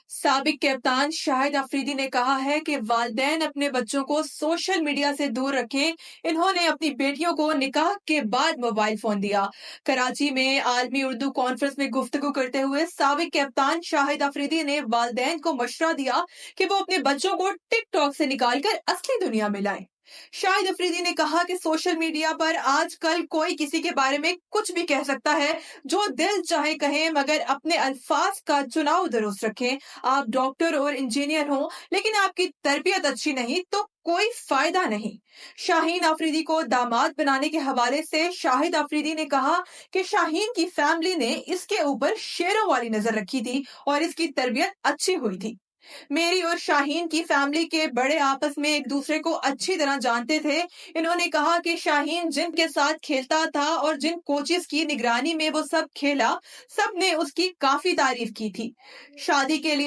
साबिक कप्तान शाहिद अफरीदी ने कहा है कि वालिदैन अपने बच्चों को सोशल मीडिया से दूर रखें। इन्होंने अपनी बेटियों को निकाह के बाद मोबाइल फोन दिया। कराची में आलमी उर्दू कॉन्फ्रेंस में गुफ्तगू करते हुए साबिक कप्तान शाहिद अफरीदी ने वालिदैन को मशवरा दिया कि वो अपने बच्चों को टिकटॉक से निकालकर असली दुनिया में लाएं। शाहिद अफरीदी ने कहा कि सोशल मीडिया पर आजकल कोई किसी के बारे में कुछ भी कह सकता है। जो दिल चाहे कहें, मगर अपने अल्फाज का चुनाव दुरुस्त रखें। आप डॉक्टर और इंजीनियर हों, लेकिन आपकी तरबियत अच्छी नहीं तो कोई फायदा नहीं। शाहीन अफरीदी को दामाद बनाने के हवाले से शाहिद अफरीदी ने कहा कि शाहीन की फैमिली ने इसके ऊपर शेरों वाली नजर रखी थी और इसकी तरबियत अच्छी हुई थी। मेरी और शाहीन की फैमिली के बड़े आपस में एक दूसरे को अच्छी तरह जानते थे। इन्होंने कहा कि शाहीन जिन के साथ खेलता था और जिन कोचेस की निगरानी में वो सब खेला, सब ने उसकी काफी तारीफ की थी। शादी के लिए